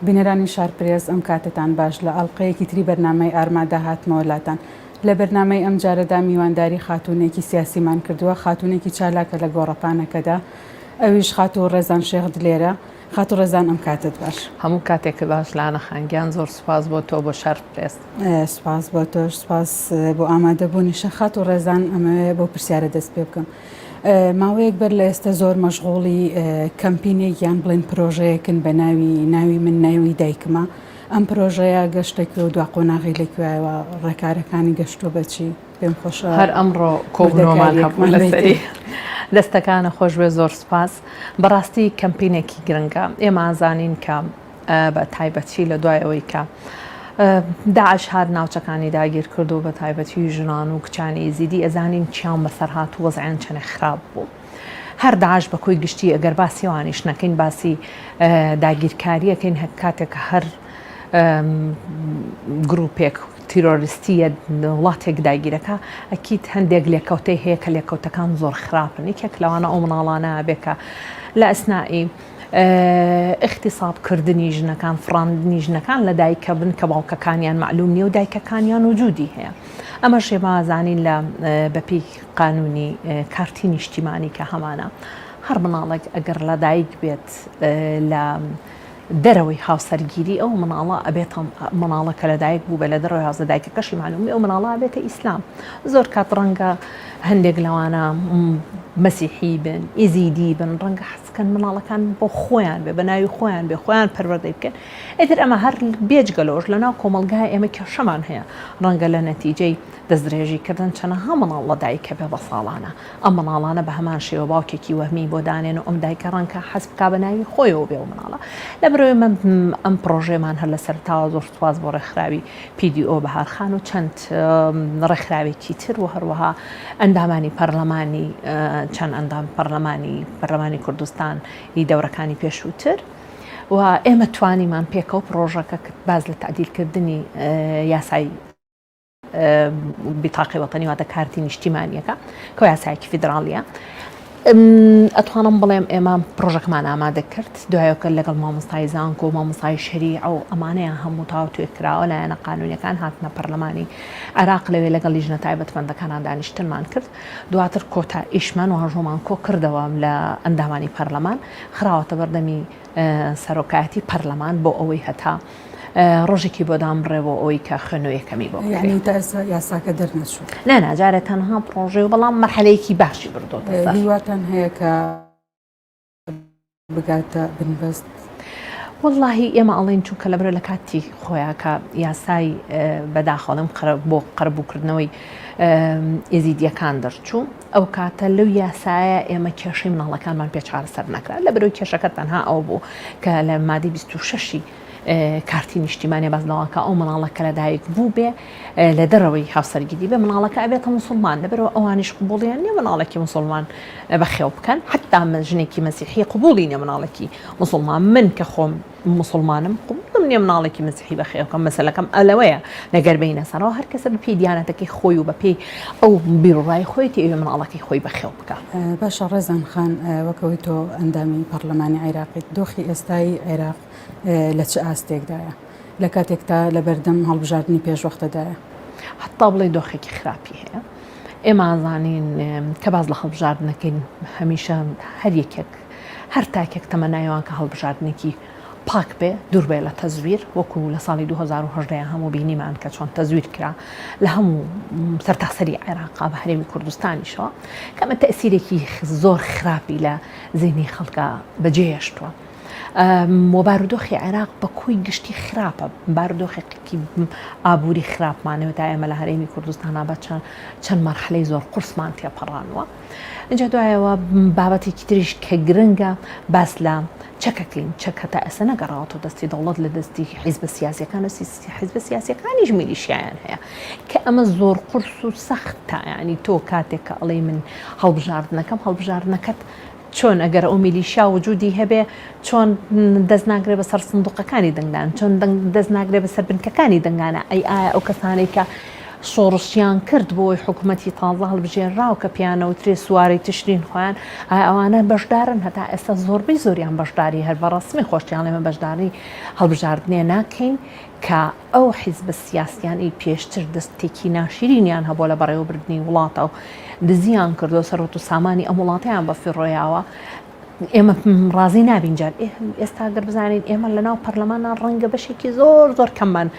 بینەرانی شارپرێز ئەم کاتتان باش لە ئەڵلقەیەکی تری بەرنامەی ئارمادا هاتمەوەلاتان. لە بەرنامەی ئەم جارەدا میوانداری خاتونێکی سیاسیمان کردووە، خاتونێکی چالاکە لە گۆڕەپانەکەدا، ئەویش خاتوو ڕێزان شێخ دلێرە. خاتوو ڕێزان ئەم کاتت باش. هەموو کاتێک باش لاانە خانگیان زۆر سوپاس بۆ تۆ بۆ شارپرێز. سپاس بۆ تۆش، سپاس بۆ ئامادەبوونیشە. خاتوو ڕێزان ئەمەوێ بۆ پرسیارە دەست پێ بکەم. ماوەیەک بەر لە ئێستا زۆر مەشغوڵی کەمپینێک یان بڵێن پرۆژەیەکن بە ناوی من ناوی دایکمە. ئەم پرۆژەیە گەشتێکی و دوا قۆناغی لەکوایەوە ڕێکارەکانی گەشتۆ بەچی پێم خۆشە. هەر ئەمڕۆ کۆبنەوەمان هەبوو لەسەری دەستەکانە خۆش بێ. زۆر سپاس. بەڕاستی کەمپینێکی گرنگە. ئێمە ئازانین کە بە تایبەتی لە دوایەوەی کە داعش هات ناوچەکانی داگیر کرد و بە تایبەتی ژنان و کچانی ئێزیدی ئەزانین چیان بەسەر هات و وەزعیان چەنە خراپ بوو. هەر داعش بە کۆی گشتی ئەگەر باسی وانیش نەکەین، باسی داگیرکاریەکەین، هەر کاتێک هەر گروپێک تیرۆریستیە وڵاتێک داگیرەکە، ئەکیت هەندێک لێکەوتەی هەیە کە لێکەوتەکان زۆر خراپن. یەکێک لەوانە ئەو مناڵانە بێکە لە ئەسنائی اختصابکردنی ژنەکان، فڕاندنی ژنەکان لە دایکە بن کە باوکەکانیان معلوم نییە و دایکەکانیان وجودی هەیە. ئەمە شێمازانین لە بەپی قانونی کارتی نیشتیمانی کە هەمانە هەر مناڵێک ئەگەر لە دایک بێت لە دەرەوەی هاوسەرگیری، ئەو مناڵە ئەبێت مناڵەکە لە دایک بوو بە لە دەرەوەی هاوسە دایکەکەشی معلومی ئەو مناڵە بێتە ئیسلام. زۆر کات ڕەنگە هەندێک لەوانە مەسیحی بن، ئیزیدی بن، ڕەنگە حەزکەن مناڵەکان بۆ خۆیان بێ، بە ناوی خۆیان بێ، خۆیان پەروەردەی بکەن. ئیتر ئەمە هەر بێجگەلۆژ لەناو کۆمەلگای ئێمە کێشەمان هەیە، ڕەنگە لە نەتیجەی دەستدرێژیکردن چەنەها مناڵ لە دایکە بێ بە ساڵانە. ئەم مناڵانە بە هەمان شێوە باوکێکی وەهمی بۆ دانێن و ئەم دایکە ڕەنگە حەز بکا بە ناوی خۆیەوە بێ و مناڵە. لە بەرەوەی من ئەم پرۆژێمان هەر لە سەرتاوە زۆر سوپاس بۆ ڕێکخراوی PDO بەهارخان و چەند ڕێکخراوێکی تر و هەروەها ئەندامانی پەرلەمانی، چەند ئەندام پەرلەمانی کوردستان هی دەورەکانی پێشووتر و ئێمە توانیمان پێکەوە پرۆژەکە باز لە تعدیلکردنی یاسای بیتاقی وەتەنی واتە کارتی نیشتیمانیەکە کە یاسایەکی فیدراڵیە. ئەتوانم بڵێم ئێمە پرۆژەکەمان ئامادە کرد، دوایەکە لەگەڵ مامۆستای زانکۆ و مامۆستای شەریع و ئەمانەیە هەموو تاوتوێکراوە لایەنە قانونیەکان هاتنە پەرلەمانی عێراق، لەوێ لەگەڵ لیژنە تایبەتمەندەکانان دانیشتنمان کرد. دواتر کۆتا ئیشمان و هەژۆمان کۆ کردەوە لە ئەندامانی پەرلەمان، خراوەتە بەردەمی سەرۆکایەتی پەرلەمان بۆ ئەوەی هەتا ڕۆژێکی بۆ دامڕێەوە ئەوەی کە خوێنەوەیەکەمی بۆ یاساکە دەرنەچوو. ناجارێت تەنها پرۆژێ و بەڵام مەرحەلەیەکی باشی بردۆتە. هیواتان هەیە کە بگاتە بنبەست؟ واللهی ئێمە ئەڵێن چونکە لەبرە لە کاتی خۆیان کە یاسای بەداخەڵم بۆ قەرەبووکردنەوەی ئێزیدیەکان دەرچوو، ئەو کاتە لەو یاسایە ئێمە کێشەی مناڵەکانمان پێ چارەسەر نەکرا. لە بەرەوەی کێشەکە تەنها ئەو بوو کە لە مادەی 26 کارتی نیشتیمانی بازنەوەکە ئەو مناڵەکە لە دایک بوو بێ لە دەرەوەی هاوسەرگیری بێ، مناڵەکە ئەبێتە موسڵمان. لەبەرەوە ئەوانیش قبوڵیان نییە مناڵێکی موسڵمان بەخێو بکەن، حتا ژنێکی مەسیحی قبوڵی نیە مناڵێکی موسڵمان. من کە خۆم مسلمانم قبوڵم نییە مناڵێکی مەسیحی بەخێو بکەم. مەسەلەکەم ئەلەوەیە لەگەر بینە سەرەوە هەر کەسە بپێی دیانەتەکەی خۆی و بەپێی ئەو بیرڕای خۆیەتی ئەوێ مناڵەکەی خۆی بەخێو بکە. باشە ڕێزان خان، وەکەوەی تۆ ئەندامی پەرلەمانی عێراقیت، دۆخی ئێستای عێراق لە چه ئاستێکدایە لە کاتێکتا لە بەردەم هەڵبژاردننی پێشوەختەدایە؟ حتا بڵێ دۆخێکی خراپی هەیە. ئێمە ئازانین کە باز لە هەڵبژاردنەکەین هەمیشە هەر یەکێک هەر تاکێک تەمەنایەوان کە هەڵبژاردنێکی پاک بێ، دوور بێ لە تەزویر، وەکو لە ساڵی 2010 هەموو بینیمان کە چۆن تەزویر کرا لە هەموو سەرتاسەری عێراقا بە هەرێمی کوردستانیشەوە، کەمە تەئسیرێکی زۆر خراپی لە زینی خەڵکە بەجێهێشتووە. بارودۆخی عێراق بە کۆی گشتی خراپە، بارودۆخێکی ئابووری خراپمانەوە تا ئێمە لە هەرێمی کوردستانە بە چەند مەرحەلەی زۆر قورسمان تێپەڕانوە. اینجا دوایەوە بابەتێکی تریش کە گرنگە باس لە چەکەکەین، چەکە تا ئێستا نەگەڕاوەتەوە دەستی دەوڵەت لە دەستی حیزبە سیاسیەکان و حیزبە سیاسیەکانیش میلیشیایان هەیە کە ئەمە زۆر قورس و سەختە. ینی تۆ کاتێک کە ئەڵێ من هەڵبژاردنەکەت چۆن ئەگەر ئەو میلیشیا وجودی هەبێ چۆن دەست ناگرێ بەسەر سندوقەکانی دەنگدان، چۆن دەست ناگرێ بەسەر بنکەکانی دەنگانە. ئەی ئایا ئەو کەسانێک کە شۆڕشیان کرد بۆی حکوومەتی تازە هەڵبژێنراو کە پیانەوترێ سواری تشرین خۆیان ئەوانە بەشدارن هەتا ئێستا زۆربەی زۆریان بەشداری هەر بە ڕسمی خۆشیان لێمە بەشداری هەڵبژاردنێ ناکەین کە ئەو حیزبە سیاسیانی پێشتر دەستێکی ناشرینیان هەبوو لە بەڕێوەبردننی وڵاتە و دزیان کردو سەرۆت و سامانی ئەم وڵاتیان بە فڕۆیاوە ئێمە ڕازی نابینجار ئێستا گەر بزانین ئێمە لە ناو پەرلەمانان ڕەنگە بەشێکی زۆر کەممان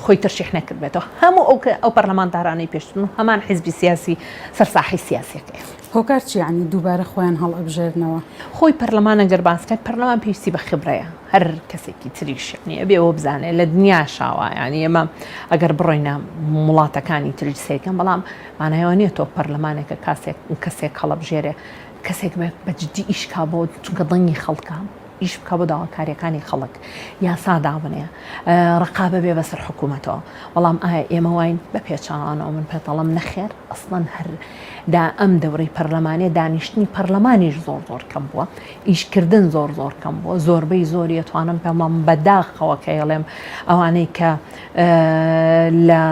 خۆی تەرشیح نەکردبێتەوە هەموو ئەو پەرلەماندارانەی پێشتن و هەمان حیزبی سیاسی سەرساحی سیاسیەکە هۆکار چی ینی دووبارە خۆیان هەڵ ئەبژێرنەوە خۆی پەرلەمانە گەر باسکات پەرلەمان پێویستی بە خبرەیە هەر کەسێکی تریشنی ئەبێەوە بزانێت لە دنیا شاوە ینی ئێمە ئەگەر بڕۆینە وڵاتەکانی تریش سێکەم بەڵام مانایەوە نیە تۆ پەرلەمانێکە کەسێک هەڵەبژێرێ کەسێک بەجددی ئیشکا بۆ چونکە دڵنی خەڵکە ئیش بکە بۆ داواکاریەکانی خەڵک یاسا دابنێ ڕقابە بێ بەسەر حکوومەتەوە بەڵام ئایا ئێمە واین بە پێچانەوە من پێتەڵم نەخێر ئەسڵەن هەر دا ئەم دەورەی پەرلەمانێ دانیشتنی پەرلەمانیش زۆر کەم بووە ئیشکردن زۆر کەم بووە زۆربەی زۆری ئەتوانم پێڵام بەداخەوە کە ئێڵێم ئەوانەی کە لە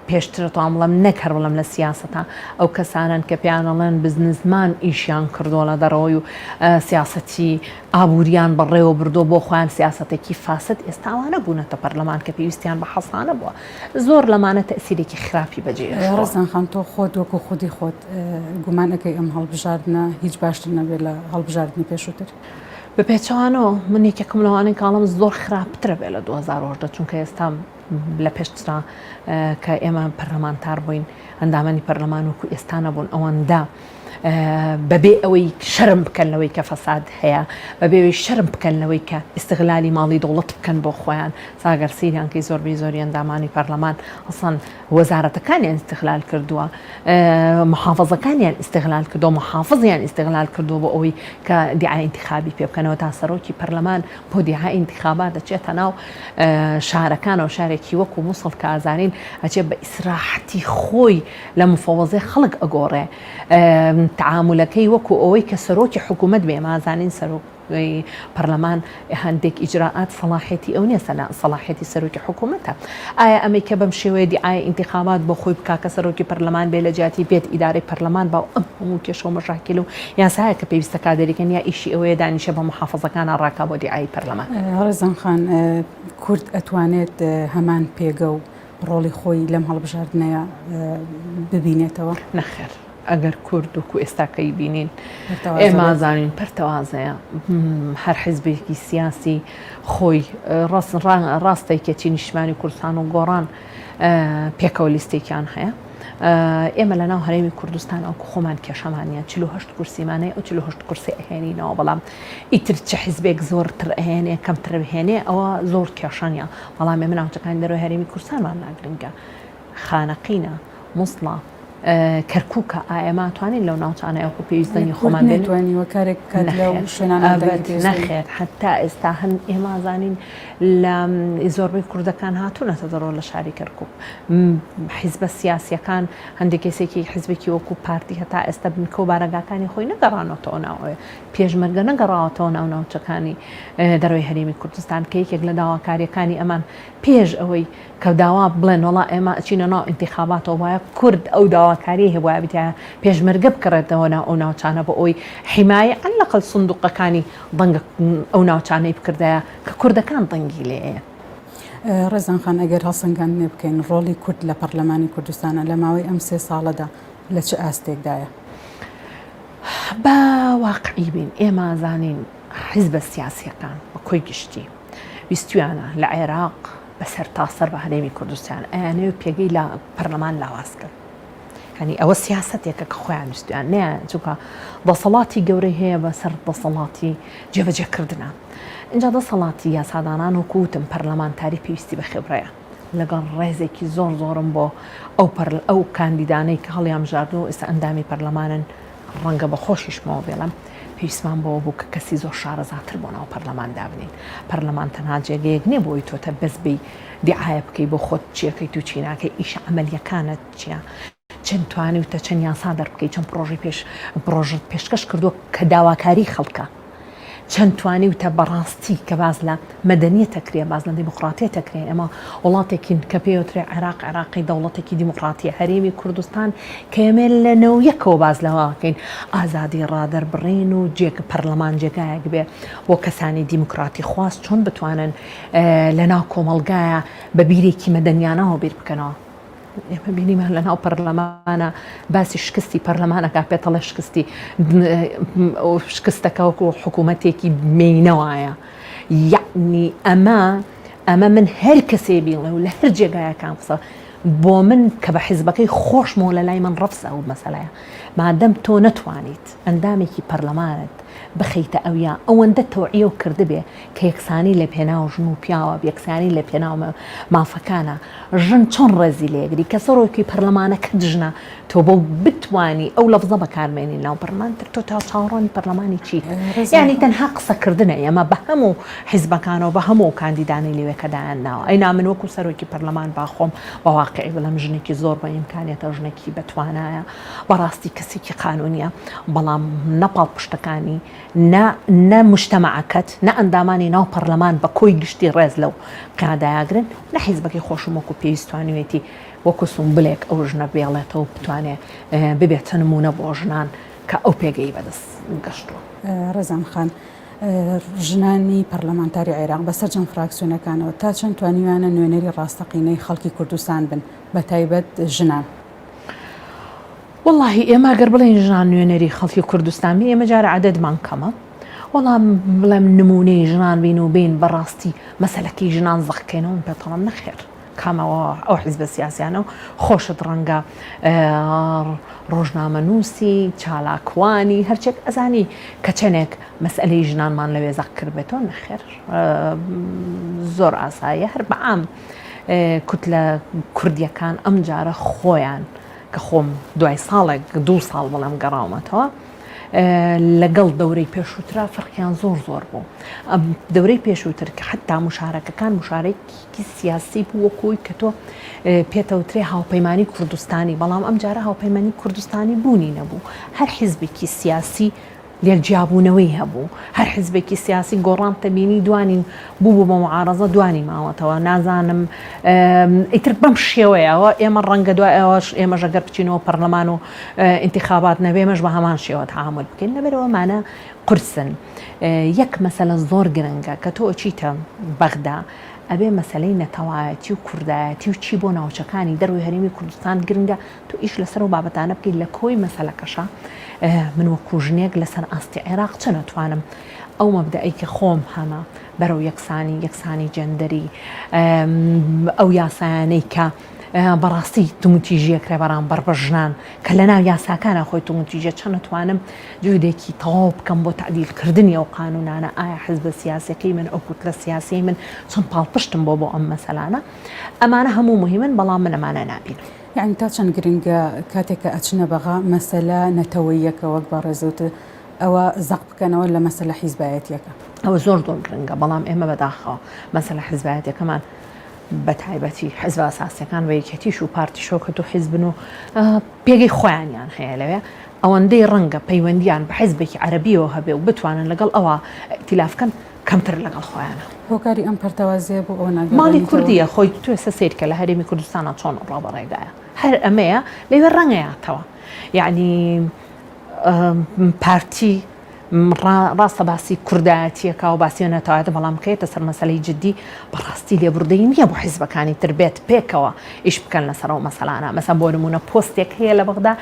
پێشتر تۆڵم نەکەڕ بڵم لە سیاستە ئەو کەسانن کە پیانەڵێن بزنسمان ئیشیان کردووە لە دەڕەوەی و سیاسەتی ئابوووریان بەڕێوە بردو بۆ خۆیان سیاسەتێکی فاسد ئێستاوانە بوونەتە پەرلەمان کە پێویستیان بە حەسانە بووە زۆر لەمانە تەسیرێکی خراپی بەجێ ڕزان خان تۆ خۆت وەکو خودی خۆت گومانەکەی ئەم هەڵبژاردنە هیچ باشتر نەبێت لە هەڵبژاردننی پێشووتر بە پێچوانەوە من یەکێکم لەوانەی کاڵم زۆر خراپترە بێت لە 2010 چونکە ئێستا لە پێشترا کە ئێمە پەرلەمانتار بووین ئەندامانی پەرلەمان وەکو ئێستا نەبوون ئەوەندا بەبێ ئەوەی شەرم بکەنەوەی کە فەساد هەیە بەبێەوەی شەرم بکەنەوەی کە ئیستغلالی ماڵی دەوڵەت بکەن بۆ خۆیان ساگەر سیریان کەی زۆربەی زۆری ئەندامانی پەرلەمان ئەسڵەن وەزارەتەکانیان ئیستغلال کردووە محافظەکانیان ئیستغلال کردو محافظیان ئیستغلال کردو بۆ ئەوەی کە دیعای انتخابی پێ بکەنەوە تا سەرۆکی پەرلەمان بۆ دیعای انتخابات دەچێتە ناو شارەکانەوە شارێکی وەکو مووسڵ کە ئازارین ئەچێت بە ئیسراحەتی خۆی لە مفەوەزەی خەڵک ئەگۆڕێ تعاملەکەی وەکو ئەوەی کە سەرۆکی حکوومەت بێ مازانین سەرۆکی پەرلەمان هەندێک ئیجراءات صلاحێتی ئەو نیە صلاحێتی سەرۆکی حکوومەتە ئایا ئەمەی کە بەم شێوەیە دیعای انتخابات بۆ خۆی بکا کە سەرۆکی پەرلەمان بێ لە جیاتی بێت ئیدارەی پەرلەمان باو ئەم هەموو کێشە و مەشاکل و یاسایە کە پێویستە کادەریکەن یا ئیشی ئەوەیە دانیشە بە محافظەکانە ڕاکا بۆ دیعای پەرلەمان ڕێزان خان کورد ئەتوانێت هەمان پێگە و ڕۆڵی خۆی لەم هەڵبژاردنەیە ببینێتەوە نەخێر ئەگەر کورد وکو ئێستاکەی بینین ئێمە زانین پەرتەوازەیە هەر حیزبێکی سیاسی خۆی ڕاستەیکەتی نیشتمانی کوردستان و گۆڕان پێکەوە لیستێکیان هەیە ئێمە لە ناو هەرێمی کوردستان ئەوکو خۆمان کێشەمانیان 48 کورسیمانەیە ئەو 48 کورسی ئەهێنینەوە بەڵام ئیتر چه حیزبێک زۆرتر ئەهێنێ کەمتر بهێنێ ئەوە زۆر کێشەنیە بەڵام ئێمە ناوچەکانی دەرەوەی هەرێمی کوردستانمان ناگرنگە خانەقینە مووسڵە کەرکووکە ئەمە توانین لەو ناوچانەیە وەکو پێویستنی خۆمان نتوانیوە کارێک نەخێت حتا ئێستا هەن ئێمە زانین لە زۆربەی کوردەکان هاتوونەتە دەڕۆ لە شاری کەرکووک حیزبە سیاسیەکان هەندێک کەسێکی حیزبێکی وەکو پارتی هەتا ئێستا بنکە و بارەگاکانی خۆی نەگەڕانەوەتەوە ناوەیە پێشمەرگە نەگەڕاوەتەوە ناو ناوچەکانی دەرەوەی هەرێمی کوردستان کە یەکێک لە داواکاریەکانی ئەمان پێش ئەوەی کە داوا بڵێن وڵا ئێمە ئەچینە ناو ئینتیخاباتەوە وایە کورد ئەو داواکاری هەبووە بتە پێشمەرگە بکڕێتەوە ناو ئەو ناوچانە بۆ ئەوی حیمایە لەقل سندوقەکانی دەنگە ئەو ناوچانەی بکردایە کە کوردەکان دەنگی لێەیە ڕێزان خان ئەگەر هەڵسەنگاندنێ بکەین ڕۆڵی کورد لە پەرلەمانی کوردستانە لە ماوەی ئەم 3 ساڵەدا لە چه ئاستێکدایە بە واقعی بین ئێمە زانین حیزبە سیاسیەکان بە کۆی گشتی ویستویانە لە عێراق بەسەر تاسەر بە هەرێمی کوردستان ئەیانەوە پێگەی لە پەرلەمان لاواز کرد ینی ئەوە سیاسەتێکە کە خۆیان ویستویان نەیە چونکە دەسەڵاتی گەورەی هەیە بەسەر دەسەڵاتی جێبەجێکردنە اینجا دەسەڵاتی یاسادانان وەکوتم پەرلەمانتاری پێویستی بە خێبرەیە لەگەڵ ڕێزێکی زۆرم بۆ ئەو کاندیدانەی کە هەڵیان ژاردن و ئێستا ئەندامی پەرلەمانن ڕەنگە بە خۆشیشمەوە بێڵم پێویستمان بەوە بوو کە کەسی زۆر شارەزاتر بۆ ناو پەرلەمان دابنین پەرلەمان تەنها جێگەیەک نییە بۆی تۆتە بەس بی دیعایە بکەی بۆ خۆت چیەکەی تو چیناکەی ئیش عملیەکانت چییە چەند توانیتە چەند یاسا دەربکەی چەند پرۆژەت پێشکەش کردووە کە داواکاری خەڵکە چەند توانی وتە بەڕاستی کە باز لە مەدەنیەتەکرێ باز لە دیموکراتیەتەکرێ ئەمە وڵاتێکین کە پێوترێ عێراقی دەوڵەتێکی دیموکراتیە هەرێمی کوردستان کە ئێمە لە نەویەکەوە باز لەواکەین ئازادی ڕادەربڕین و پەرلەمان جێگایەک بێ بۆ کەسانی دیموکراتی خواست چۆن بتوانن لە ناو کۆمەڵگایە بە بیرێکی مەدەنیانەوە بیر بکەنەوە. ئێمە بینیمە لە ناو پەرلەمانە باسی شکستی پەرلەمانەکە پێتەڵە شکستی شکستەکە وەکو حکوومەتێکی مینەوەیە. یعنی ئەمە من هەر کەسێ بینڵێ و لە هەر جێگایەکان قسە بۆ من کە بە حیزبەکەی خۆشمەوە لە لای من ڕەفسە ئەو مەسەلەیە مادەم تۆ نەتوانیت ئەندامێکی پەرلەمانت بخەیتە ئەویا ئەوەندە تەوعیە و کردبێ کە یەکسانی لە پێناو ژن و پیاوە یەکسانی لە پێناو مافەکانە ژن چۆن ڕێزی لێگری کە سەرۆکی پەرلەمانەکە دژنە تۆ بۆ بتوانی ئەو لەفزە بەکارمێنی ناو پەرلەمانتر تۆ تا چاوەڕوانی پەرلەمانی چی یعنی تەنها قسەکردنە ئەمە بە هەموو حیزبەکانەوە بە هەموو کاندیدانی لەوێکەدایان ناوە ئەینا من وەکو سەرۆکی پەرلەمان باخۆم بەواقعی بڵم ژنێکی زۆر بە ئیمکانێتە ژنێکی بەتوانایە بەڕاستی کەسێکی قانونیە بەڵام نەپاڵ پشتەکانی نە مجتەمەعەکەت نە ئەندامانی ناو پەرلەمان بە کۆی گشتی ڕێز لەو قادایاگرن نە حیزبەکەی خۆشم وەکو پێویستوانوێتی وەکو سومبلێک ئەو ژنە بێڵێتەوە بتوانێت ببێتە نمونە بۆ ژنان کە ئەو پێگەی بەدەست گەشتووە. ڕێزان خان ژنانی پەرلەمانتاری عێراق بەسەر جەم فراکسیۆنەکانەوە تا چەند توانیوانە نوێنەری ڕاستەقینەی خەڵکی کوردستان بن بە تایبەت ژنان. واللهی ئێمە گەر بڵێن ژنان نوێنەری خەڵکی کوردستان بین ئێمە جارە عەدەدمان کەمە وەڵام بڵێم نمونەی ژنان بین و بین بەڕاستی مەسەلەکەی ژنان زەخکەینەوە پێتەڵم نەخێر کامەوە ئەو حیزبە سیاسیانە و خۆشت ڕەنگە ڕۆژنامەنووسی چالاکوانی هەرچێک ئەزانی کە چەندێک مەسئلەی ژنانمان لەوێ زەق کردبێتەوە نەخێر زۆر ئاساییە هەر بەعام کوتلە کوردیەکان ئەم جارە خۆیان کە خۆم دوای ساڵێک 2 ساڵ بەڵام گەڕاومەتەوە لەگەڵ دەورەی پێشووترا فەرقیان زۆر بوو دەورەی پێشووتر کە حتا مشارەکەکان مشارێکی سیاسی بوو وەکوی کە تۆ پێتەوترێ هاوپەیمانی کوردستانی بەڵام ئەم جارە هاوپەیمانی کوردستانی بوونی نەبوو هەر حیزبێکی سیاسی لێکجیابوونەوەی هەبوو هەر حیزبێکی سیاسی گۆڕان تەبینی دوانین بوو بە معارەزە دوانی ماوەتەوە نازانم ئیتر بەم شێوەیەوە ئێمە ڕەنگە دوای ئەوەش ئێمە ژەگەر بچینەوە پەرلەمان و ئینتیخابات نەبێمەش بە هەمان شێوە تەعامل بکەین لەبەرەوەمانە قورسن یەک مەسەلە زۆر گرنگە کە تۆ چیتە بەغدا ئەبێ مەسەلەی نەتەوایەتی و کوردایەتی و چی بۆ ناوچەکانی دەروی هەرێمی کوردستان گرنگە تۆ ئیش لەسەر و بابەتانە بکەیت لە کۆی مەسەلەکەشە من وەکو ژنێک لەسەر ئاستی عێراق چ نەتوانم ئەو مەبدەئی کە خۆم هەمە بەرەو یەکسانی جەندەری ئەو یاسایانەی کە بەڕاستی تومتیژیەکرێ بەرامبەر بە ژنان کە لە ناو یاساکانە خۆی تومتیژە چەند نتوانم جودێکی تەواو بکەم بۆ تعدیلکردنی ئەو قانونانە ئایا حیزبە سیاسەکەی من ئەو کوتلە سیاسی من چەند پاڵپشتم بۆ ئەم مەسەلانە ئەمانە هەموو مهمن بەڵام من ئەمانە نابین. یعنی تا چەند گرنگە کاتێککە ئەچنە بەغا مەسەلە نەتەوەیەکە وەک بە ڕێزوتە ئەوە زەق بکەنەوە لە مەسەلە حیزبایەتیەکە ئەوە زۆر گرنگە بەڵام ئێمە بەداخەوە مەسەلە حیزبایەتەکەمان بە تایبەتی حیزب ئاساسیەکان بە یەکێتیش و پارتی شۆکەت و حیزبن و پێگەی خۆیانیان هەیە لەوێ ئەوەندەی ڕەنگە پەیوەندیان بە حیزبێکی عەرەبیەوە هەبێ و بتوانن لەگەڵ ئەوە ئیتیلافکەن کەمتر لەگەڵ خۆیانە هۆکاری ئەم پەرتەوازیە بۆ ئەو ماڵی کوردیە خۆی توێ سەسیرکە لە هەرێمی کوردستانە چۆن ڕابەڕێگایە هەر ئەمەیە لەوێ ڕەنگەیەتەوە یعنی پارتی ڕاستە باسی کوردایەتیەکە و باسی نەتەوایەتە بەڵام بکەیتە سەر مەسەلەی جددی بەڕاستی لێبوردەی نییە بۆ حیزبەکانی تر بێت پێکەوە ئیش بکەن لەسەرەوە مەسەلانە مەسەن بۆ نمونە پۆستێک هەیە لە بەغدا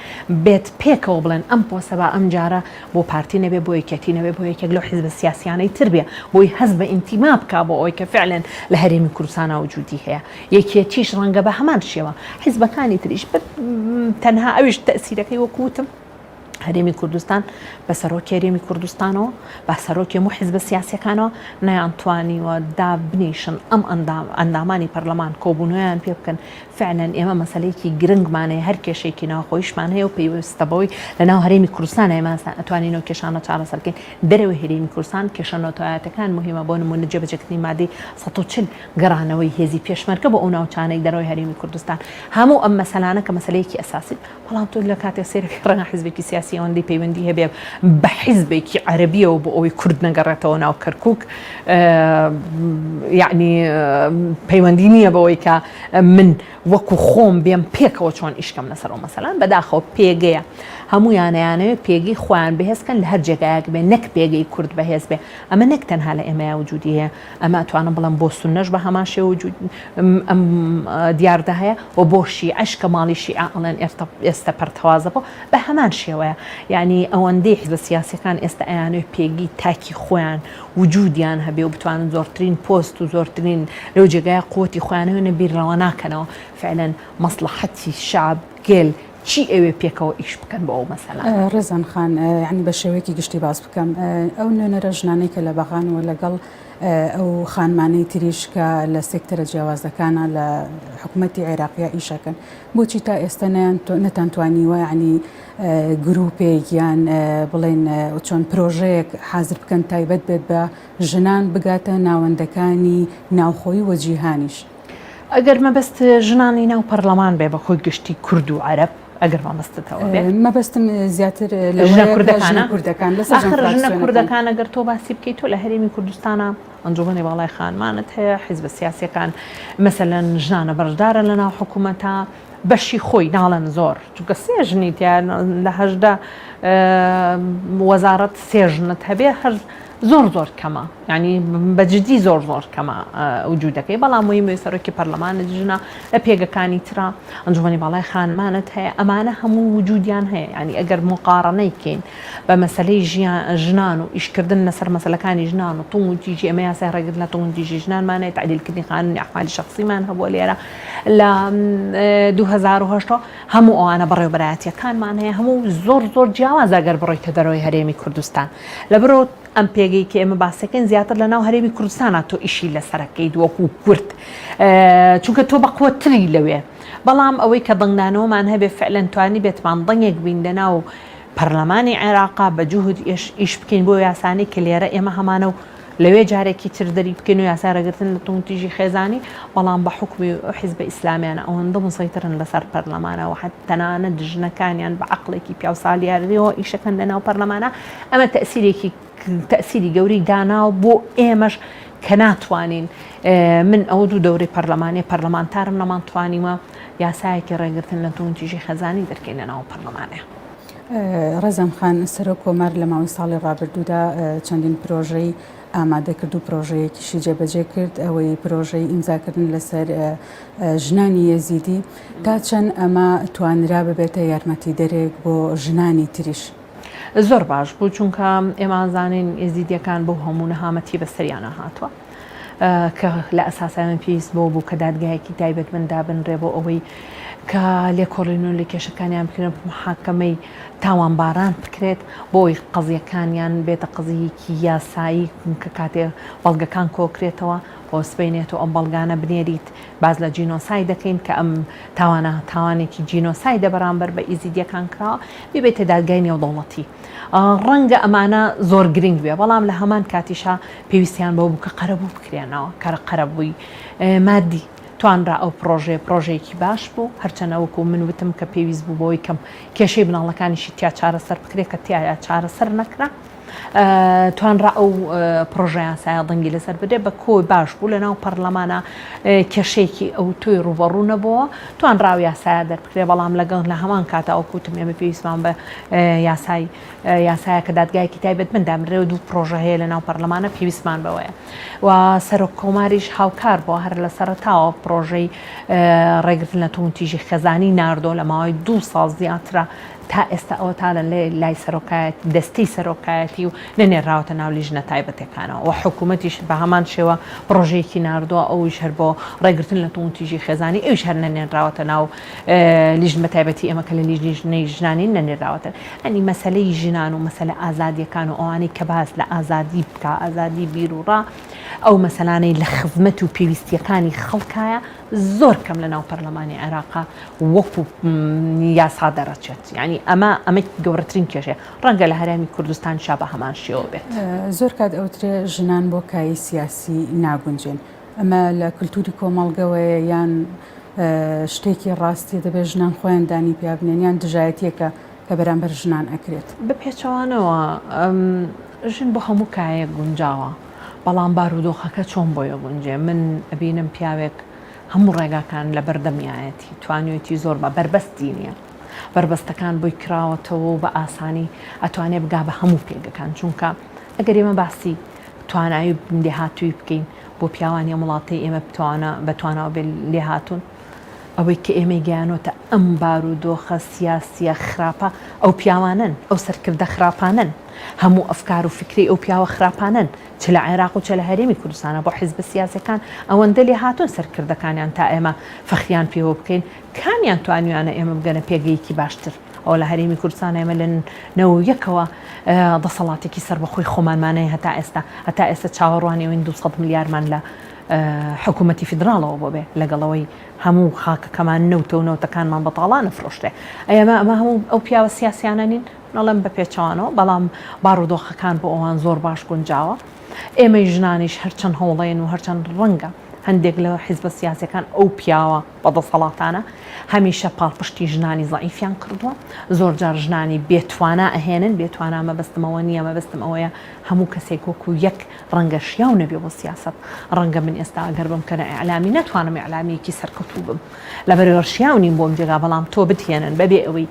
بێت پێکەوە بڵێن ئەم پۆستە بە ئەم جارە بۆ پارتی نەبێ بۆ یەکێتی نەبێ بۆ یەکێک لەو حیزبە سیاسیانەی تر بێ بۆی هەست بە ئینتیما بکا بۆ ئەوەی کە فعلەن لە هەرێمی کوردستانە وجودی هەیە یەکێتیش ڕەنگە بە هەمان شێوە حیزبەکانی تریش تەنها ئەویش تەسیرەکەی وەکوتم هەرێمی کوردستان بە سەرۆکی هەرێمی کوردستانەوە بە سەرۆکی هەموو حیزبە سیاسیەکانەوە نەیانتوانیوە دابنیشن ئەم ئەندامانی پەرلەمان کۆبوونەوەیان پێ بکەن فعلەن ئێمە مەسەلەیەکی گرنگمانەیە هەر کێشێکی ناوخۆیشمان هەیە و پێویستە بەوەی لە ناو هەرێمی کوردستان ئێمانسان ئەتوانینەوە کێشانە چارەسەرکەین دەرەوەی هەرێمی کوردستان کێشە نەتەوایەتەکان مهمە بۆ نمونە جێبەجێکردنی مادەی 140 گەڕانەوەی هێزی پێشمەرگە بۆ ئەو ناوچانەی دەرەوەی هەرێمی کوردستان هەموو ئەم مەسەلانە کە مەسەلەیەکی ئەساسی بەڵام تۆ لە کاتێک سێرەکە ڕەنگە حیزبێکی سیاسی سیاسی ئەوەندەی پەیوەندی هەبێ بە حیزبێکی عەرەبیەوە بۆ ئەوەی کورد نەگەڕێتەوە ناو کەرکووک یعنی پەیوەندی نییە بەوەی کە من وەکو خۆم بێم پێکەوە چۆن ئیشکەم لەسەرەوە مەسەلەن بەداخەوە پێگەیە هەموویانەیانەوێت پێگەی خۆیان بەهێزکەن لە هەر جێگایەک بێ نەک پێگەی کورد بەهێز بێ ئەمە نەک تەنها لە ئێمەیە وجودی هەیە ئەمە ئەتوانم بڵم بۆ سونەش بە هەمان شێوە وجود ئەم دیاردە هەیە و بۆ شیعەش کە ماڵی شیعە ئەڵێن ئێستا پەرتەوازە بۆ بە هەمان شێوەیە یعنی ئەوەندەی حیزبە سیاسیەکان ئێستا ئەیانەوێت پێگەی تاکی خۆیان وجودیان هەبێ و بتوانن زۆرترین پۆست و زۆرترین لەو جێگایە قوتی خۆیانەوێنە بیرڕەوە ناکەنەوە فعلا مەسلحەتی شعب گێل چی ئەوێ پێکەوە ئیش بکەن بۆ ئەو مەسەلا ڕێزان خان ینی بە شێوەیەکی گشتی باس بکەم ئەو نوێنەرە ژنانەی کە لە بەغانەوە لەگەڵ ئەو خانمانەی تریش کە لە سێکتەرە جیاوازەکانە لە حکوومەتی عێراقیە ئیشەکەن بۆچی تا ئێستا نەتانتوانیوە ینی گروپێک یان بڵێن چۆن پرۆژەیەک حازر بکەن تایبەت بێت بە ژنان بگاتە ناوەندەکانی ناوخۆی و جیهانیش ئەگەر مەبەست ژنانی ناو پەرلەمان بێ بە خۆی گشتی کورد و عەرەب ئەگەر مەبەستتەوە بێ مەبەستم زیاتر لە کوردەکان ژنە کوردەکان ئەگەر تۆ باسی بکەیت تۆ لە هەرێمی کوردستانە ئەنجومەنی باڵای خانمانت هەیە حیزبە سیاسیەکان مەسەلەن ژنانە بەشدارە لە ناو حکوومەتە بەشی خۆی ناڵەن زۆر چونکە سێ ژنیتیان لە هەژدا وەزارەت سێ ژنت هەبێ هەر زۆر کەمە ینی بەجددی زۆر کەمە وجودەکەی بەڵام وی سەرۆکی پەرلەمانە ژنە لە پێگەکانی ترا ئەنجومەنی باڵای خانمانت هەیە ئەمانە هەموو وجودیان هەیە ینی ئەگەر مقارنەیکەین بە مەسلەی ژنان و ئیشکردن لەسەر مەسلەکانی ژنان و توم و تیژی ئەمە یاسای ڕێگرت لە توم و تیژی ژنانمانێت تعدیلکردنی قانونی ئەحوالی شەخصیمان هەبووە لێرە لە 2010 هەموو ئەوانە بەڕێوەبەرایەتیەکانمان هەیە هەموو زۆر جیاواز ئەگەر بڕۆیتە دەرەوەی هەرێمی کوردستان لەبەرۆ ئەم پێگەی کە ئێمە باسەکەن زیاتر لە ناو هەرێمی کوردستانە تۆ ئیشی لەسەرەکەیت وەکو کورد چونکە تۆ بەقوتری لەوێ بەڵام ئەوەی کە دڵدانەوەمان هەبێ فعلەن توانی بێتمان دڵنگێک بین لەناو پەرلەمانی عێراقا بە جوهد ئیش بکەین بۆ یاسانی کە لێرە ئێمە هەمانە و لەوێ جارێکی تر دەری بکەین و یاسای ڕێگرتن لە تونتیژی خێزانی بەڵام بە حکومی حیزبە ئیسلامیانە ئەوەندە مسەیترن لەسەر پەرلەمانەوە حەت تەنانەت ژنەکانیان بە عەقڵێکی پیاو ساڵیاریەوە ئیشەکەن لەناو پەرلەمانە ئەمە تەسیری گەوری داناو بۆ ئێمەش کە ناتوانین من ئەو دوو دەورەی پەرلەمانی پەرلەمانتارم نەمانتوانیوە یاسایەکی ڕێگرتن لە تونتیژی خەزانی دەرکەین لەناو پەرلەمانەیە. ڕەزەم خان سەرۆک کۆمار لە ماوەی ساڵی ڕابردوودا چەندین پرۆژەی ئامادە کرد و پرۆژەیەکیشی جێبەجێ کرد ئەوەی پرۆژەی ئیمزاکردن لەسەر ژنانی یەزیدی تا چەند ئەمە توانرا ببێتە یارمەتی دەرێک بۆ ژنانی تریش. زۆر باش بوو چونکە ئێمانزانین ئێزیدیەکان بۆ هەموو نەهامەتی بەسەریانە هاتووە کە لە ئەساسیان پێویست بۆ کە دادگایەکی تایبەت مندا بنرێ بۆ ئەوەی کە لێکۆڵین و لە کێشەکانیان بکرێن محاکەمەی تاوانباران بکرێت بۆی قەزیەکانیان بێتە قەزیەکی یاسایی کە کاتێ بەڵگەکان کۆکرێتەوە بۆ سبینێت و ئەم بەڵگانە بنێریت باز لە جینۆسای دەکەین کە ئەم تاوانێکی جینۆسایدە بەرامبەر بە ئیزیدیەکان کراوە ببێتە دادگای نێودەوڵەتی ڕەنگە ئەمانە زۆر گرنگ بێ بەڵام لە هەمان کاتیشا پێویستیان بۆ بوو کە قەرەبوو بکرێنەوە کارە قەرەبووی مادی توانرا ئەو پرۆژەیەکی باش بوو هەرچەنەوەکو من وتم کە پێویست بوو بۆی کەم کێشەی بناڵەکانیشی تیا چارەسەر بکرێت کە تیاە چارەسەر نەکرا توانرا ئەو پرۆژەیان سایە دەنگی لەسەر بدێ بە کۆی باش بوو لە ناو پەرلەمانە کێشەیەکی ئەو توی ڕوبەڕوو نەبووە توانراو یاسایە دەربکرێ بەڵام لەگەڵ لە هەمان کاتە ئەو کوتم ئێمە پێویستمان بە یاسایە کە دادگایەکی تایبەت مندامرێ و دوو پرۆژە هەیە لە ناو پەرلەمانە پێویستمان بەوەیە و سەرۆک کۆماریش هاوکار بۆ هەر لە سەرەتاوە پرۆژەی ڕێگرتن لە تونتیژی خەزانی ناردۆ لە ماوەی 2 ساڵ زیاترە تا ئێستا ئەوە تا لە لای سەرۆکایەت دەستی سەرۆکایەتی و نەنێراوەتە ناو لیژنە تایبەتەکانەوە و حکوومەتیش بە هەمان شێوە پرۆژەیەکی ناردووە ئەویش هەر بۆ ڕێگرتن لە تونتیژی خێزانی ئەوش هەر نەنێراوەتە ناو لیژنە تایبەتی ئەمە کە لە لیژنەی ژنانی نەنێراوەتە ئەنی مەسەلەی ژنان و مەسەلە ئازادیەکان و ئەوانەی کە باس لە ئازادی بکە ئازادی بیر و ڕا ئەو مەسەلانەی لە خزمەت و پێویستیەکانی خەڵکایە زۆر کەم لە ناو پەرلەمانی عێراقا وەکو یاسا دەڕەچێت یعنی ئەمە گەورەترین کێشەیە ڕەنگە لە هەرێمی کوردستان شا بە هەمان شێوە بێت زۆر کات ئەوترێ ژنان بۆ کایی سیاسی ناگونجێن ئەمە لە کللتوری کۆمەڵگەوەیە یان شتێکی ڕاستی دەبێت ژنان خۆیان دانی پیابنێن یان دژایەتیەکە کە بەرامبەر ژنان ئەکرێت. بە پێچەوانەوە ژن بۆ هەموو کایەک گونجاوە، بەڵام بارودۆخەکە چۆن بۆیە گونجێ. من ئەبینم پیاوێک هەموو ڕێگاکان لە بەردەمیایەتی توانیوێتی زۆر بە بربەستی نییە، بربەستەکان بۆی کراوەتەوە و بە ئاسانی ئەتوانێت بگا بە هەموو پێگەکان. چونکە ئەگەر ئێمە باسی توانایی لێهاتووی بکەین بۆ پیاوانی وڵاتی ئێمە بتوانەوە بێ لێهاتوون، ئەوەی کە ئێمە گەیانۆتە ئەم بارودۆخە سیاسیە خراپە، ئەو پیاوانن، ئەو سەرکردە خراپانن، هەموو ئەفکار و فکری ئەو پیاوە خراپانن، چ لە عێراق و چ لە هەرێمی کوردستانە بۆ حیزبە سیاسەکان ئەوەندە لێهاتوون سەرکردەکانیان تا ئێمە فەخریان پێوە بکەین، کامیان توانیوانە ئێمە بگەنە پێگەیەکی باشتر. ئەو لە هەرێمی کوردستان ئێمە لە نەوەیەکەوە دەسەڵاتێکی سەربەخۆی خۆمانمانەیە هەتا ئێستا چاوەڕوانیەوەین 200 میلیاردمان لە حکوومەتی فیدراڵەوە بۆ بێ لەگەڵەوەی هەموو خاکەکەمان نەوتە و نەوتەکانمان بەتاڵانە فرۆشتێ. ئەمە هەموو ئەو پیاوە سیاسیانە نین، نەڵێم بە پێچەوانەوە، بەڵام بارودۆخەکان بۆ ئەوان زۆر باش گونجاوە. ئێمەی ژنانیش هەرچەند هەوڵەیەن و هەرچەند ڕەنگە هەندێک لە حیزبە سیاسەکان ئەو پیاوە بەدەسەڵاتانە هەمیشە پاڵپشتی ژنانی زەعیفیان کردووە، زۆر جار ژنانی بێتوانە ئەهێنن، بێتوانە مەبەستمەوە نییە، مەبەستم ئەوەیە هەموو کەسێک وەکو یەک ڕەنگە شیاو نەبێ بۆ سیاست. ڕەنگە من ئێستا ئەگەر بم کەنە ئیعلامی نەتوانم ئیعلامیەکی سەرکەوتوو بم لەبەرەوە شیاو نیم بۆم جێگا، بەڵام تۆ بتهێنن بەبێ ئەوەی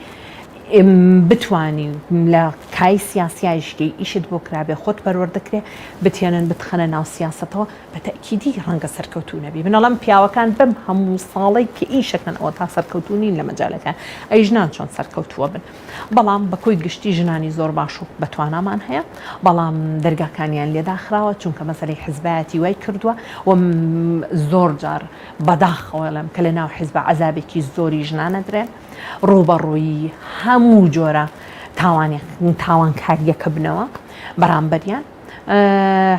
بتوانی لە کای سیاسیایشتی ئیشت بۆ کرابێ خۆت پەروەردەکرێ بتێنن بتخەنە ناو سیاسەتەوە بە تەکیدی ڕەنگە سەرکەوتوو نەبی. بنەڵەم پیاوەکان بم هەموو ساڵی کە ئیشەکەن ئەوە تا سەرکەوتونین لە مەجالەکان ئەی ژنان چۆن سەرکەوتووە بن، بەڵام بەکۆی گشتی ژنانی زۆر باش و بەتوانامان هەیە، بەڵام دەرگاکانیان لێداخراوە چونکە مەسەلەی حیزبایەتی وای کردووە و زۆر جار بەداخەوەڵم کە لە ناو حیزب عەزابێکی زۆری ژنانە درێن ڕوبەڕووی هەموو جۆرە تاوانکاریەکە بنەوە بەرامبەریان.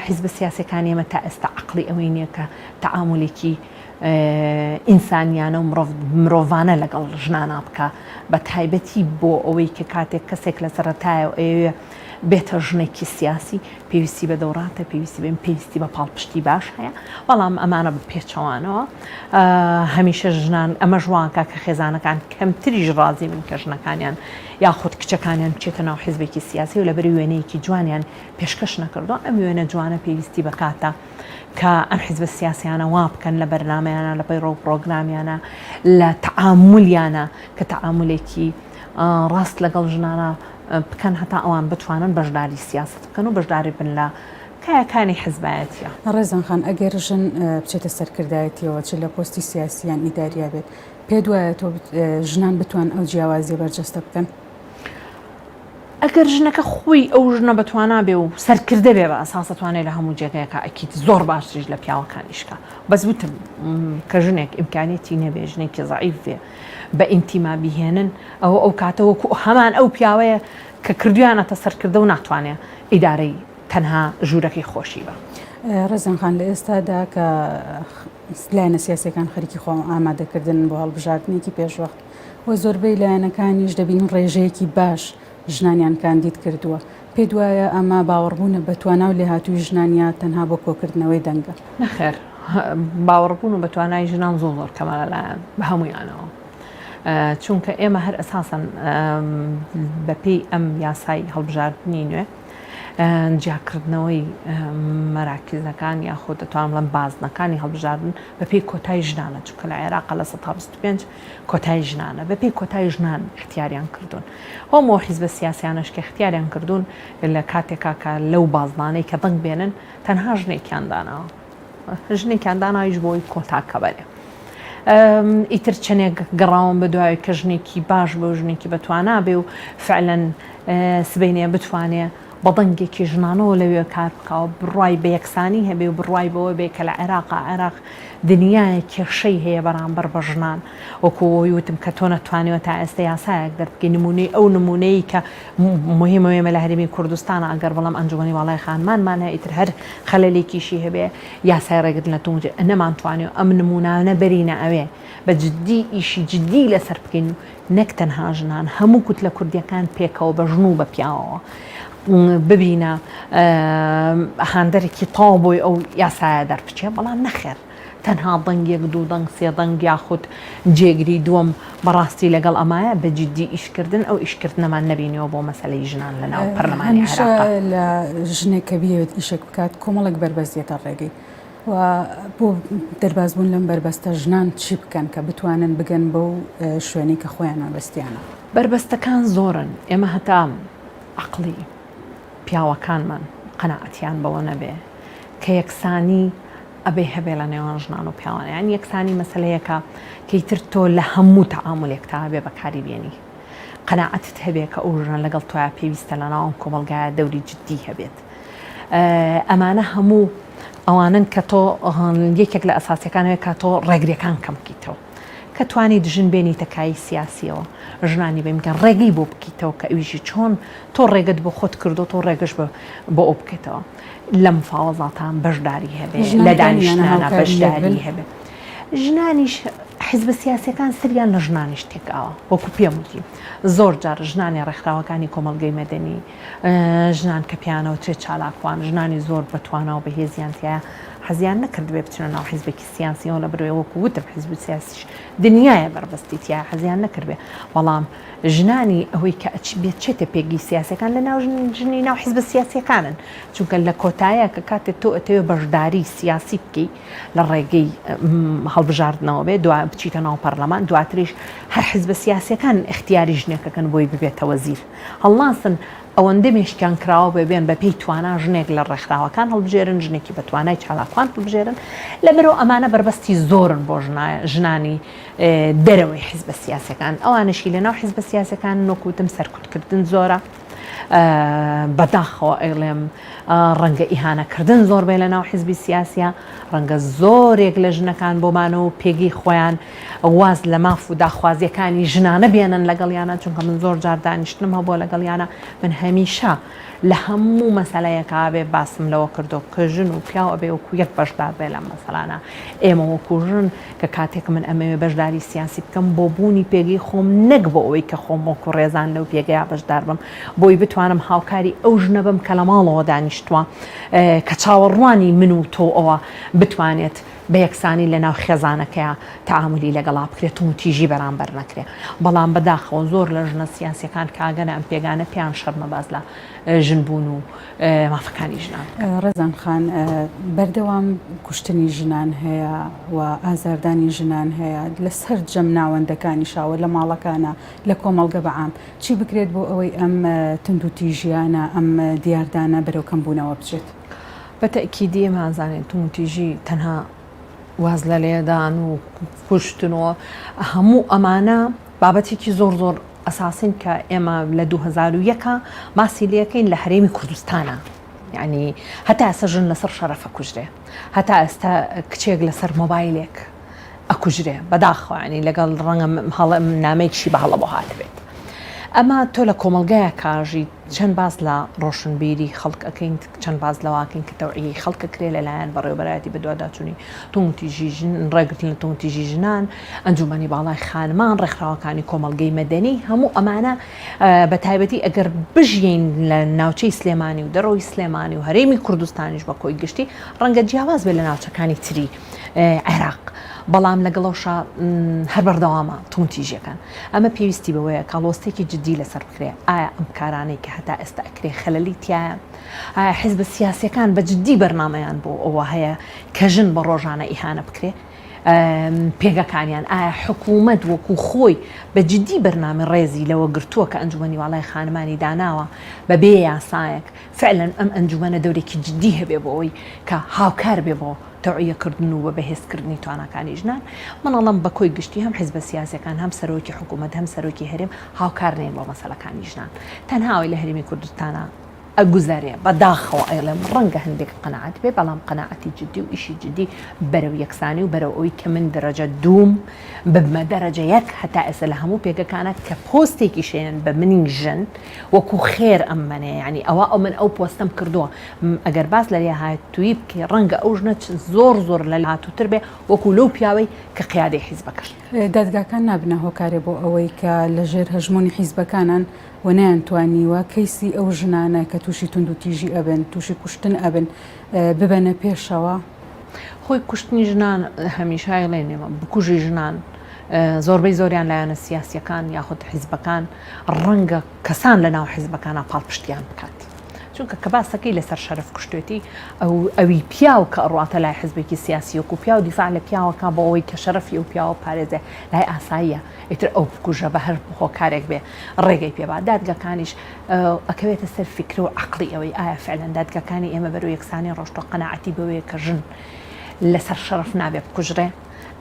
حیزبە سیاسەکان ئێمە تا ئێستا عەقڵی ئەوەی نییە کە تەعامولێکی ئینسانیانە و مرۆڤانە لەگەڵ ژنانە بکە، بە تایبەتی بۆ ئەوەی کە کاتێک کەسێک لە سەرەتایە ئەوێ بێتە ژنێکی سیاسی پێویستی بە دەوڕاتە، پێویستی بە پاڵپشتی باش هەیە، بەڵام ئەمانە بە پێچەوانەوە هەمیشە ژنان ئەمە ژوانکە کە خێزانەکان کەمتریش ڕازی من کە ژنەکانیان یاخود کچەکانیان بچێتە ناو حیزبێکی سیاسی و لەبەری وێنەیەکی جوانیان پێشکەش نەکردو. ئەم وێنە جوانە پێویستی بەکاتە کە ئەم حیزبە سیاسیانە وا بکەن لە بەرنامەیانە، لە پەیڕۆ پرۆگرامیانە، لە تەعامولیانە کە تەعامولێکی ڕاست لەگەڵ ژنانە بکەن هەتا ئەوان بتوانن بەشداری سیاست بکەن و بەشداری بن لە کایەکانی حیزبایەتیە. ڕێزان خان ئەگەر ژن بچێتە سەرکردایەتیەوە چ لە پۆستی سیاسیان ئیداریا بێت، پێت وایە تۆ ژنان بتوان ئەو جیاوازیە بەرجەستە بکەن؟ ئەگەر ژنەکە خۆی ئەو ژنە بتوانە بێ و سەرکردە بێ بە ئەساسەتوانێت لە هەموو جێگایەکە ئەکیت زۆر باشتریش لە پیاوەکانیشکە. بەس وتم کە ژنێک ئیمکانێتی نەبێ، ژنێکی زەعیف بێ بە ئینتیما بیهێنن، ئەو کاتەوەکو هەمان ئەو پیاوەیە کە کردویانەتە سەرکردە و ناتوانێت ئیدارەی تەنها ژوورەکەی خۆشی بە. ڕێزان خان لە ئێستادا کە لایەنە سیاسەکان خەریکی خۆ ئامادەکردن بۆ هەڵبژاردنێکی پێشوەخت و زۆربەی لایەنەکانیش دەبین ڕێژەیەکی باش ژنانیان کاندید کردووە، پێت وایە ئەمە باوەڕبوونە بە توانای و لێهاتووی ژنانیان تەنها بۆ کۆکردنەوەی دەنگە؟ نەخێر، باوەڕبوون و بە توانای ژنان زۆر کەمە لەلایەن بە هەمویانەوە، چونکە ئێمە هەر ئەساساً بەپێی ئەم یاسای هەڵبژاردننی نوێ جیاکردنەوەی مەراکزەکان یاخۆ دەتوانم لەم بازنەکانی هەڵبژاردن بەپێی کۆتای ژنانە، چونکە لە عێراق لە 125 کۆتای ژنانە، بەپێی کۆتای ژنان اختیاریان کردوون. هەموو حیزبە سیاسیانش کە اختیاریان کردوون لە کاتێکا کە لەو بازنانەی کە دەنگ بێنن تەنها ژنێکیان داناوە، ژنێکیان داناویش بۆی کۆتاکە بەرێ. ئیتر چنێک گەڕاوم بە دوای کە ژنێکی باش بە ژنێکی بەتوانا بێ و فعلەن سبەینێ بتوانێ بە دەنگێکی ژنانەوە لەوێ کار بکەوە، بڕوای بە یەکسانی هەبێ و بڕوای بەوە بێ کە لە عێراق دنیای کێشەی هەیە بەرامبەر بە ژنان، وەکوەوەی وتم کە تۆ نەتوانێەوە تا ئێستا یاسایەک دەربکەی نمونەی ئەو نمونەی کە مهمەوەمە لە هەرێمی کوردستانە ئەگەر بەڵام ئەنجومەنی وڵای خانمانمانە ئیتر هەر خەلەلێکیشی هەبێ یاسای ڕێگرتن لە تونج نەمانتوانێت ئەم نمونانە بەرینە ئەوێ بە جددی ئیشی جددی لەسەر بکەین و نەک تەنها ژنان هەموو کوت لە کوردیەکان پێکەوە بە ژن و بە پیاوەوە ببینە هاندەرێکی تاو بۆی ئەو یاسایە دەربچێ، بەڵام نەخێر تەنها دەنگێک دوو دەنگ سێ دەنگ یاخود جێگری دووەم بەڕاستی لەگەڵ ئەمایە بە جددی ئیشکردن ئەو ئیشکردنەمان نەبینەوە بۆ مەسەلەی ژنان لە ناو پەرلەمانی عێراق لە ژنێکە بێت ئیشێک بکات کۆمەڵێک بربەستێتە ڕێگەی و بۆ دەربازبوون لەم بربەستە ژنان چی بکەن کە بتوانن بگەن بەو شوێنی کە خۆیان بەستیانە. بربەستەکان زۆرن ئێمە هەتا عەقڵی پیاوەکانمان قەناعەتیان بەوە نەبێ کە یەکسانی ئەبێ هەبێ لە نێوان ژنان و پیاوانە، یان یەکسانی مەسەلەیەکە کەیتر تۆ لە هەموو تەعامولێک تا هەبێ بەکاری بێنی، قەناعەتت هەبێ کە ئەو ژن لەگەڵ تۆیە پێویستە لە ناوم کۆمەلگایە دەوری جددی هەبێت. ئەمانە هەموو ئەوانن کە تۆ یەکێک لە ئەساسیەکانەوە کە تۆ ڕێگریەکان کەم بکەیتەوە کە توانی دژن بێنی تەکایی سیاسیەوە ژنانی بێمکەن ڕێگەی بۆ بکەیتەوە کە ئەویژی چۆن تۆ ڕێگەت بۆ خۆت کردو تۆ ڕێگەش بۆ ئەو بکەیتەوە لەم فاوەزاتان بەشداری هەبێ لە دانیشتانە بەشداری هەبێ. ژنانیش حیزب سیاسیەکان سریان لە ژنانیش تێکاوە وەکو پێم وتی زۆر جار ژنانی ڕێکخراوەکانی کۆمەڵگەی مەدەنی ژنان کە پیانەوە ترێ چالاکوان ژنانی زۆر بەتوانەوە بە هێزیانتیایە حەزیان نەکرد بێ بچنە ناو حیزبێکی سیاسیەوە لە برێ وەکو وتم حیزب سیاسیش دنیایە بەربەستیتیایە حەزیان نەکرد بێ، بەڵام ژنانی ئەوەی کە بێت چێتە پێگی سیاسەکان لە ناو ژنی ناو حیزب سیاسیەکانن، چونکە لە کۆتایە کە کاتێک تۆ ئەتەوێ بەشداری سیاسی بکەی لە ڕێگەی هەڵبژاردنەوە بێ دوای بچیتە ناو پەرلەمان دواتریش هەر حیزب سیاسیەکان اختیاری ژنێکەکەن بۆی ببێتە وەزیر هەڵناسن ئەوەندە مێشکیان کراوە بێن بە پێی توانە ژنێک لە ڕێکخراوەکان هەڵبژێرن ژنێکی بە توانای چالاکوان هەڵبژێرن لەبەرەوە ئەمانە بربەستی زۆرن بۆ ژنانی دەرەوەی حیزب سیاسەکان ئەوانشی لە ناو حیزب سیاسەکان نۆکوتم سەرکوتکردن زۆرە بەداخەوە ئەڵێم ڕەنگە ئیهانەکردن زۆر بێ لە ناو حیزبی سیاسە ڕەنگە زۆرێک لە ژنەکان بۆمانەوە پێگی خۆیان واز لە ماف و داخوازیەکانی ژنانە بێنن لەگەڵیانە، چونکە من زۆر جار دانیشتنم هەبووە لەگەڵیانە من هەمیشە لە هەموو مەسەلەیەکە بێ باسم لەوە کردو کە ژن و پیاوە بێ وەکو یەک بەشدار بێ لە مەسەلانە ئێمە وەکو ژن کە کاتێک من ئەمەوێ بەشداری سیاسی بکەم بۆ بوونی پێگەی خۆم نەک بۆ ئەوەی کە خۆم وەکو ڕێزان لەو پێگەیە بەشدار بم بۆی بتوانم هاوکاری ئەو ژنە بم کە لە ماڵەوە دانیشتووە کە چاوەڕوانی من و تۆ ئەوە بتوانێت بە یەکسانی لە ناو خێزانەکەیە تەعاملی لەگەڵا بکرێت و تیژی بەرامبەر نەکرێت، بەڵام بەداخەوە زۆر لە ژنە سیاسیەکان کاگەنە ئەم پێگانە پێیان شەرمە باز لە ژنبوون و مافەکانی ژنان. ڕێزان خان بەردەوام کوشتنی ژنان هەیە و ئازاردانی ژنان هەیە لەسەر جەم ناوەندەکانی شاوە لە ماڵەکانە لە کۆمەڵگە بەعام چی بکرێت بۆ ئەوەی ئەم تند و تیژیانە ئەم دیاردانە بەرەو کەمبوونەوە بچێت؟ بەتەکیدی ئێمەزانێت تند و تیژی تەنها واز لە لێدان و کوشتنەوە هەموو ئەمانە بابەتێکی زۆر زۆر ئەساسین کە ئێمە لە 2001 ماسی لەکەین لە هەرێمی کوردستانە، یعنی هەتا ئێستا ژن لەسەر شەرەفە کوژرێ، هەتا ئێستا کچێک لەسەر مۆبایلێک ئەکوژرێ بەداخەوە ینی لەگەڵ ڕەنگە نامەیەکشی بە هەڵە بۆ هاتبێت. ئەمە تۆ لە کۆمەلگایە کاژی چەند باز لە ڕۆشنبیری خەڵک ئەەکەین چەند باز لەواکەین کە تەوعی خەڵکە کرێ لەلایەن بەڕێوەبەرایەتی بەدواداچوونی تونتیژی ڕێگرتن لە تونتیژی ژنان ئەنجومەنی باڵای خانمان ڕێکخراوەکانی کۆمەلگەی مەدەنی هەموو ئەمانە بە تایبەتی ئەگەر بژین لە ناوچەی سلێمانی و دەڕۆی سلێمانی و هەرێمی کوردستانیش بە کۆی گشتی ڕەنگە جیاواز بێ لە ناوچەکانی تری عێراق، بەڵام لەگەڵەوەشە هەر بەردەوامە تونتیژەکان ئەمە پێویستی بەوەیە کاڵۆستێکی جددی لەسەر بکرێ. ئایا ئەم کارانەی کە هەتا ئێستا ئەکرێ خەلەلی تایە؟ ئایا حیزب سیاسیەکان بە جددی بەرنامەیان بۆ ئەوە هەیە کە ژن بە ڕۆژانە ئیهانە بکرێ پێگەکانیان؟ ئایا حکوومەت وەکو خۆی بە جددی بەرنامە ڕێزی لەوە گرتووە کە ئەنجومەنی باڵای خانمانی داناوە بە بێ یاسایەک فعلەن ئەم ئەنجومەنە دەورێکی جددی هەبێ بۆ ئەوەی کە هاوکار بێ بۆ تەوعیەکردن و بە بەهێزکردنی توانەکانی ژنان؟ منەڵم بە کۆی گشتی هەم حیزب سیاسیەکان هەم سەرۆکی حکوومەت هەم سەرۆکی هەرێم هاوکار نێن بۆ مەسەلەکانی ژنان، تەنهاوی لە هەرێمی کوردستانە ئەگوزارێ بەداخەوە ئەڵێم ڕەنگە هەندێک قەنەعەت بێ، بەڵام قەنەعەتی جددی و ئیشی جددی بەرەو یەکسانی و بەرەو ئەوەی کە من دەرەجە دووم ببمە دەرەجە یەک هەتا ئێستا لە هەموو پێگەکانە کە پۆستێکی شێن بە منی ژن وەکو خێر ئەممەنێ، ینی ئەوە ئەو من ئەو پۆستەم کردووە ئەگەر باس لەرێ هاتووی بکە ڕەنگە ئەو ژنە زۆر زۆر لە هاتووتر بێ وەکو لەو پیاوەی کە قیادەی حیزبەکەش. دادگاکان نابنە هۆکارێ بۆ ئەوەی کە لە ژێر هەژمۆنی حیزبەکانان و نەیانتوانیوە کەیسی ئەو ژنانە کە تووشی تند و تیژی ئەبن تووشی کوشتن ئەبن ببەنە پێشەوە؟ خۆی کوشتنی ژنان هەمیشای لێنێمە بکوژی ژنان زۆربەی زۆریان لایەنە سیاسیەکان یاخود حیزبەکان ڕەنگە کەسان لە ناو حیزبەکانە پاڵپشتیان بکات چونکە کە باسەکەی لەسەر شەرف کوشتێتی ئەوی پیاو کە ئەڕاتە لای حزبێکی سیاسی وەکو پیا و دیفاع لە پیاوەکە بۆ ئەوەی کە شەرەفی و پیاوە پارێزێ لای ئاساییە ئیتر ئەو بکوژە بە هەر هۆکارێک بێ ڕێگەی پێبا دادگاکانیش ئەکەوێتە سەر فکر و عەقڵی ئەوەی ئایا فعلەن دادگاکانی ئێمە بەرەو یەکسانی ڕۆشتۆ قەناعەتی بەوەیە کە ژن لەسەر شەرف نابێ بکوژرێ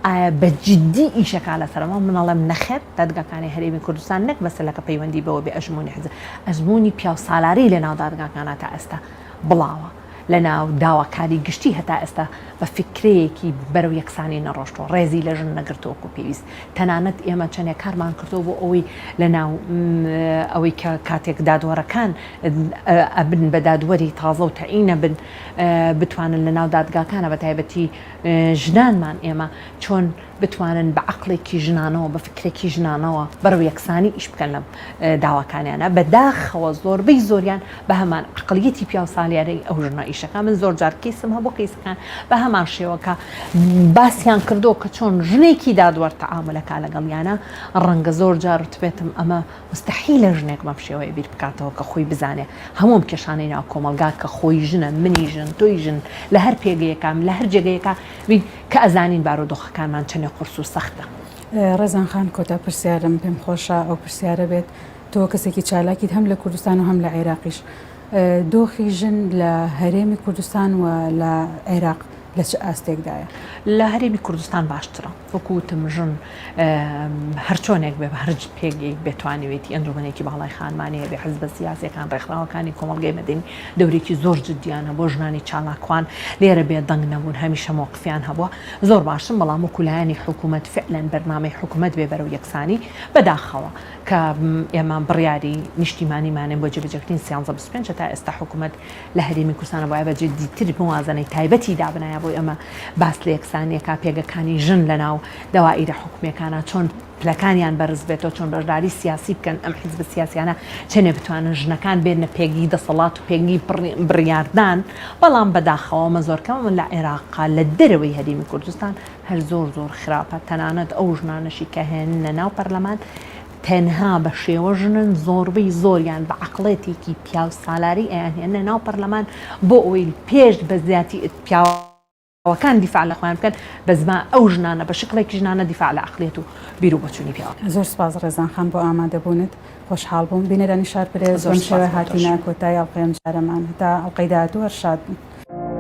ئایا بە جددی ئیشەکە لەسەرەوە منەڵێم نەخێت دادگاکانی هەرێمی کوردستان نەک بەسەلەکە پەیوەندی بەوە بێ ئەژمۆنی حزب ئەزمموی پیا و سالاری لە ناو دادگاکانە تا ئێستا بڵاوە لە ناو داواکاری گشتی هەتا ئێستا بە فکرەیەکی بەرەو یەکسانی نەڕۆشتۆ ڕێزی لە ژن نەگرتووەکو پێویست تەنانەت ئێمە چەندێک کارمان کردو بۆ ئەوەی لە ناو ئەوەی کە کاتێک دادوەرەکان ئەبن بە دادوەری تازە و تەعینە بن بتوانن لە ناو دادگاکانە بە تایبەتی ژنانمان ئێمە چۆن بتوانن بە عەقڵێکی ژنانەوە بە فکرێکی ژنانەوە بەرەو یەکسانی ئیش بکەن لە داواکانیانە بەداخەوە زۆربەی زۆریان بە هەمان عەقڵیەتی پیا و سالیارەی ئەو ژنە ئیشەکە من زۆر جار کەیسم هەبوو کەیسەکان بە هەمان شێوەکە باسییان کردو کە چۆن ژنێکی دادوەر تەعاملەکە لەگەڵیانە ڕەنگە زۆر جار وتبێتم ئەمە مستەحیلە ژنێک بەم شێوەیە بیر بکاتەوە کە خۆی بزانێ هەموم کێشانەی ناو کۆمەلگا کە خۆی ژنە منی ژن تۆی ژن لە هەر پێگەیەکان لە هەر جێگەیەکە کە ئەزانین بارودۆخەکانمان چەندێ قورس و سەختە. ڕێزان خان کۆتا پرسیارم پێم خۆشە ئەو پرسیارە بێت تۆ کەسێکی چالاکیت هەم لە کوردستان و هەم لە عێراقیش دۆخی ژن لە هەرێمی کوردستان و لە عێراق لە چه ئاستێکدایە؟ لە هەرێمی کوردستان باشترە وەکوتم ژن هەرچۆنێک بێ هەرج پێگەیەک بێتوانێتی ئەنجومەنێکی باڵای خانمانەیە بێ حزبە سیاسیەکان ڕێکخراوەکانی کۆمەڵگەی مەدەنی دەورێکی زۆر جددیانە بۆ ژنانی چالاکوان لێرە بێ دەنگ نەبوون هەمیشە مۆقفیان هەبووە زۆر باشن بەڵام وەکولایانی حکوومەت فعلەن بەرنامەی حکوومەت بێ بەرەو یەکسانی بەداخەوە کە ئێمە بڕیاری نیشتیمانیمانێن بۆ جێبەجێکردنی 325 تا ئێستا حکوومەت لە هەرێمی کوردستان وایە بە جددیتر موازنەی تایبەتی دابنایە بۆ ئەمە باس لە یەکسانیەکە پێگەکانی ژن لە ناو دەوائیرە حکوومیەکانە چۆن پلەکانیان بەرز بێتەوە چۆن بەشداری سیاسی بکەن ئەم حیزب سیاسیانە چێنێ بتوانن ژنەکان بێنە پێگی دەسەڵات و پێگی بڕیاردان بەڵام بەداخەوە مە زۆرکەمە من لە عێراقا لە دەرەوەی هەرێمی کوردستان هەر زۆر خراپە تەنانەت ئەو ژنانەشی کە هێنە ناو پەرلەمان تەنها بە شێوە ژنن زۆربەی زۆریان بە عەقڵێتێکی پیا و سالاری ئەیان هێنە ناو پەرلەمان بۆ ئەوەی پێش بە زیاتی پیاوەکان دیفاع لە خۆیان بکەن بە زمان ئەو ژنانە بە شکڵێکی ژنانە دیفاع لە عەقڵێت و بیر و بەچوونی پیاوە. زۆر سپاس ڕێزان خان بۆ ئامادەبوونت خۆشحاڵ بووم بینەرانی شارپرێز زۆر شێوە هاتینا کۆتای ئەڵقەیەم جارەمان هەتا ئەڵقەی داهاتوو هەر شاد بن.